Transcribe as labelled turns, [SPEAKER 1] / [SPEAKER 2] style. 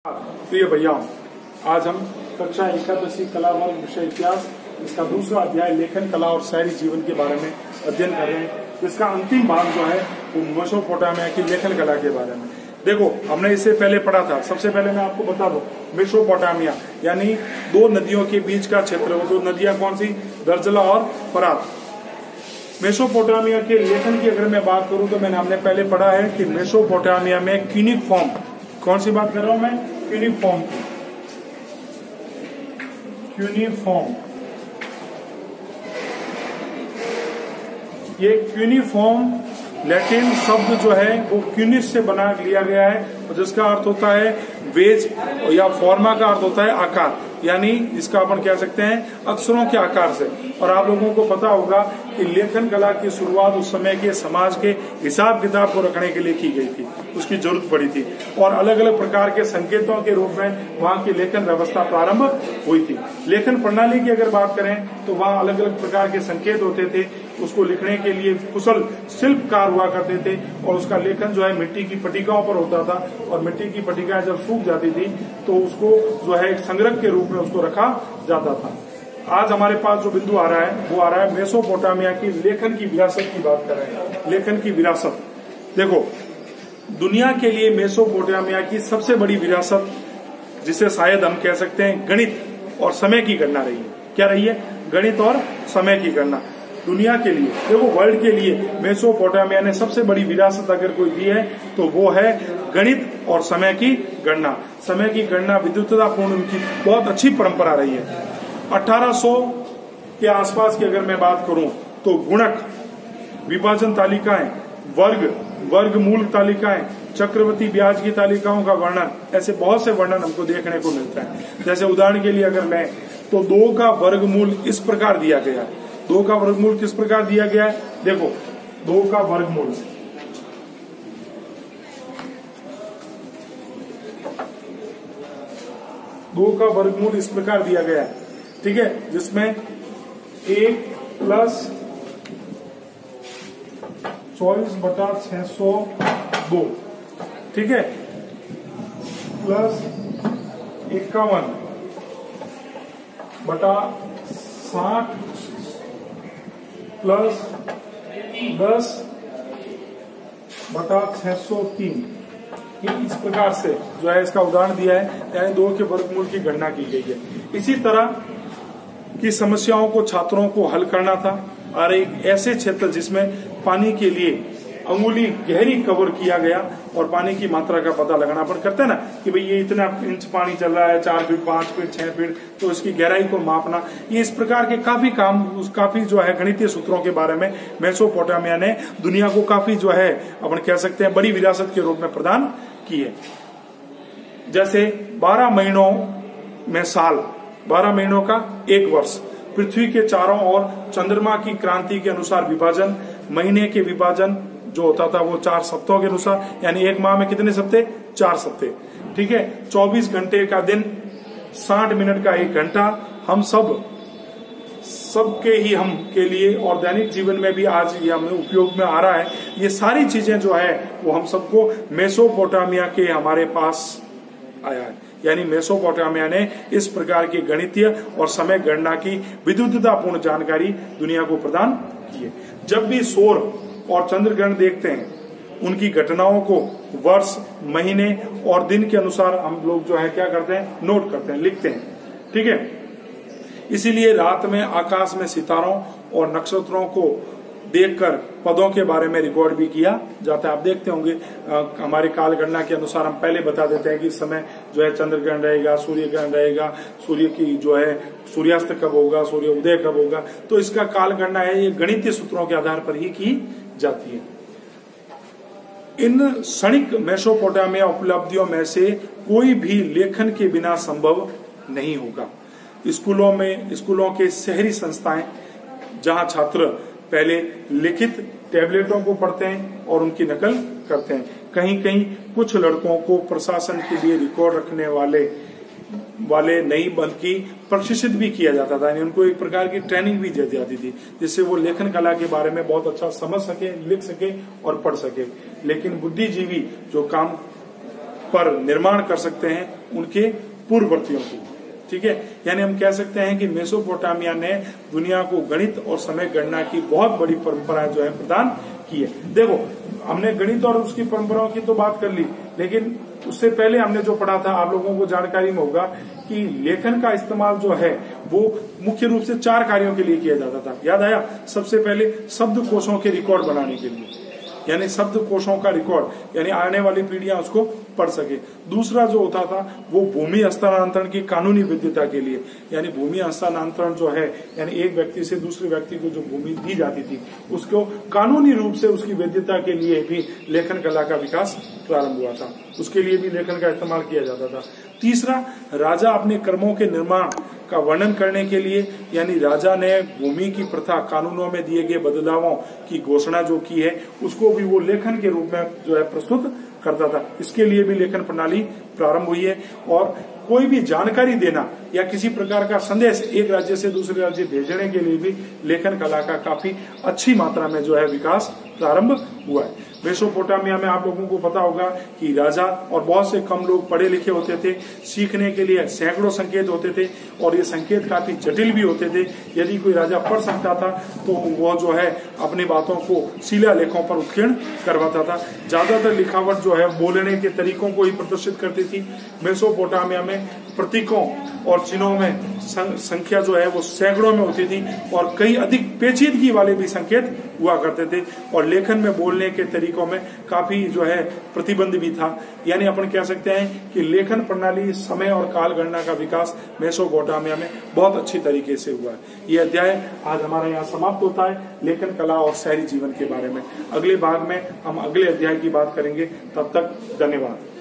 [SPEAKER 1] प्रिय भैया, आज हम कक्षा एकादशी कला वर्ग विषय इतिहास इसका दूसरा अध्याय लेखन कला और शहरी जीवन के बारे में अध्ययन कर रहे हैं। इसका अंतिम भाग जो है वो मेसोपोटामिया की लेखन कला के बारे में। देखो, हमने इससे पहले पढ़ा था। सबसे पहले मैं आपको बता दूं, मेसोपोटामिया यानी दो नदियों के बीच का क्षेत्र। वो दो नदियां कौन सी? दर्जला और फरात। मेसोपोटामिया के लेखन की अगर मैं बात करूं तो हमने पहले पढ़ा है कि मेसोपोटामिया में क्यूनिफॉर्म, कौन सी बात कर रहा हूं मैं? क्यूनिफॉर्म। ये क्यूनिफॉर्म लैटिन शब्द जो है वो क्यूनिस से बना लिया गया है, और जिसका अर्थ होता है वेज, या फॉर्मा का अर्थ होता है आकार, यानी इसका अपन कह सकते हैं अक्षरों के आकार से। और आप लोगों को पता होगा कि लेखन कला की शुरुआत उस समय के समाज के हिसाब किताब को रखने के लिए की गई थी, उसकी जरूरत पड़ी थी, और अलग अलग प्रकार के संकेतों के रूप में वहाँ की लेखन व्यवस्था प्रारंभ हुई थी। लेखन प्रणाली की अगर बात करें तो वहाँ अलग अलग प्रकार के संकेत होते थे। उसको लिखने के लिए कुशल शिल्पकार हुआ करते थे, और उसका लेखन जो है मिट्टी की पट्टिकाओं पर होता था, और मिट्टी की पट्टिकाएं जब सूख जाती थी तो उसको जो है एक संग्रह के रूप में उसको रखा जाता था। आज हमारे पास जो बिंदु आ रहा है वो आ रहा है मेसोपोटामिया की लेखन की विरासत की बात कर रहे हैं। लेखन की विरासत, देखो, दुनिया के लिए मेसोपोटामिया की सबसे बड़ी विरासत, जिसे शायद हम कह सकते हैं गणित और समय की गणना रही है। क्या रही है? गणित और समय की गणना। दुनिया के लिए, देखो, वर्ल्ड के लिए मेसोपोटामिया ने सबसे बड़ी विरासत अगर कोई दी है तो वो है गणित और समय की गणना। समय की गणना विद्युततापूर्ण उनकी बहुत अच्छी परंपरा रही है। 1800 के आसपास की अगर मैं बात करूं तो गुणक, विभाजन तालिकाएं, वर्गमूल तालिकाएं, चक्रवर्ती ब्याज की तालिकाओं का वर्णन, ऐसे बहुत से वर्णन हमको देखने को मिलता है। जैसे उदाहरण के लिए अगर मैं तो 2 का वर्गमूल इस प्रकार दिया गया है। 2 का वर्गमूल किस प्रकार दिया गया है? देखो, 2 का वर्गमूल, इस प्रकार दिया गया है, ठीक है, जिसमें 1 + 24/602, ठीक है, प्लस 51/60 प्लस 10/603, इस प्रकार से जो है इसका उदाहरण दिया है, यानी 2 के वर्गमूल की गणना की गई है। इसी तरह की समस्याओं को छात्रों को हल करना था, और एक ऐसे क्षेत्र जिसमें पानी के लिए अंगुली गहरी कवर किया गया और पानी की मात्रा का पता लगाना। अपन करते हैं ना कि भाई ये इतना इंच पानी चल रहा है, 4 फीट, 5 फीट, 6 फीट, तो इसकी गहराई को मापना। ये इस प्रकार के काफी जो है गणितीय सूत्रों के बारे में मेसोपोटामिया ने दुनिया को काफी जो है अपन कह सकते हैं बड़ी विरासत के रूप में प्रदान की है। जैसे 12 महीनों में साल, 12 महीनों का 1 वर्ष, पृथ्वी के चारों ओर चंद्रमा की क्रांति के अनुसार विभाजन, महीने के विभाजन जो होता था वो 4 सप्ताहों के अनुसार, यानी एक माह में कितने सप्ते? 4 सप्ते, ठीक है। 24 घंटे का दिन, 60 मिनट का 1 घंटा, हम सबके ही हम के लिए, और दैनिक जीवन में भी आज ये हमें उपयोग में आ रहा है। ये सारी चीजें जो है वो हम सबको मेसोपोटामिया के हमारे पास आया है, यानी मेसोपोटामिया ने इस प्रकार की गणितीय और समय गणना की विद्युततापूर्ण जानकारी दुनिया को प्रदान की है। जब भी सौर और चंद्र ग्रहण देखते हैं, उनकी घटनाओं को वर्ष, महीने और दिन के अनुसार हम लोग जो है क्या करते हैं? नोट करते हैं, लिखते हैं, ठीक है। इसीलिए रात में आकाश में सितारों और नक्षत्रों को देखकर पदों के बारे में रिकॉर्ड भी किया जाता है। आप देखते होंगे हमारे काल गणना के अनुसार हम पहले बता देते हैं कि इस समय जो है चंद्र ग्रहण रहेगा, सूर्य ग्रहण रहेगा, सूर्य की जो है सूर्यास्त कब होगा, सूर्य उदय कब होगा। तो इसका काल गणना है, ये गणितीय सूत्रों के आधार पर ही की जाती है। इन क्षणिक मेसोपोटामिया उपलब्धियों में से कोई भी लेखन के बिना संभव नहीं होगा। स्कूलों के शहरी संस्थाएं, जहां छात्र पहले लिखित टैबलेटों को पढ़ते हैं और उनकी नकल करते हैं। कहीं कहीं कुछ लड़कों को प्रशासन के लिए रिकॉर्ड रखने वाले नहीं बल्कि प्रशिक्षित भी किया जाता था, यानी उनको एक प्रकार की ट्रेनिंग भी दी जाती थी, जिससे वो लेखन कला के बारे में बहुत अच्छा समझ सके, लिख सके और पढ़ सके। लेकिन बुद्धिजीवी जो काम पर निर्माण कर सकते हैं उनके पूर्ववर्तियों की। ठीक है, यानी हम कह सकते हैं कि मेसोपोटामिया ने दुनिया को गणित और समय गणना की बहुत बड़ी परंपरा जो है प्रदान की है। देखो, हमने गणित और उसकी परंपराओं की तो बात कर ली, लेकिन उससे पहले हमने जो पढ़ा था, आप लोगों को जानकारी में होगा कि लेखन का इस्तेमाल जो है वो मुख्य रूप से 4 कार्यों के लिए किया जाता था। याद आया? सबसे पहले शब्द कोशों के रिकॉर्ड बनाने के लिए, यानी शब्द कोशों का रिकॉर्ड, यानी आने वाली पीढ़ियां उसको पढ़ सके। दूसरा जो होता था वो भूमि हस्तांतरण की कानूनी वैधता के लिए, यानी भूमि हस्तांतरण जो है, यानी एक व्यक्ति से दूसरे व्यक्ति को जो भूमि दी जाती थी उसको कानूनी रूप से उसकी वैधता के लिए भी लेखन कला का विकास प्रारंभ हुआ था, उसके लिए भी लेखन का इस्तेमाल किया जाता था। तीसरा, राजा अपने कर्मों के निर्माण का वर्णन करने के लिए, यानी राजा ने भूमि की प्रथा, कानूनों में दिए गए बदलावों की घोषणा जो की है उसको भी वो लेखन के रूप में जो है प्रस्तुत करता था। इसके लिए भी लेखन प्रणाली प्रारंभ हुई है। और कोई भी जानकारी देना या किसी प्रकार का संदेश एक राज्य से दूसरे राज्य भेजने के लिए भी लेखन कला का काफी अच्छी मात्रा में जो है विकास प्रारंभ हुआ है। मेसोपोटामिया में आप लोगों को पता होगा कि राजा और बहुत से कम लोग पढ़े लिखे होते थे, सीखने के लिए सैकड़ों संकेत होते थे और ये संकेत काफी जटिल भी होते थे। यदि कोई राजा पढ़ सकता था तो वह जो है अपनी बातों को शिलालेखों पर उत्कीर्ण करवाता था। ज्यादातर लिखावट जो है बोलने के तरीकों को ही प्रदर्शित करती थी। मेसोपोटामिया में प्रतीकों और चिन्हों में संख्या जो है वो सैकड़ों में होती थी और कई अधिक पेचीदगी वाले भी संकेत हुआ करते थे। और लेखन में बोलने के तरीकों में काफी जो है प्रतिबंध भी था। यानी अपन कह सकते हैं कि लेखन प्रणाली, समय और काल गणना का विकास मेसोपोटामिया में बहुत अच्छी तरीके से हुआ है। ये अध्याय आज हमारा यहाँ समाप्त होता है लेखन कला और शहरी जीवन के बारे में। अगले भाग में हम अगले अध्याय की बात करेंगे। तब तक धन्यवाद।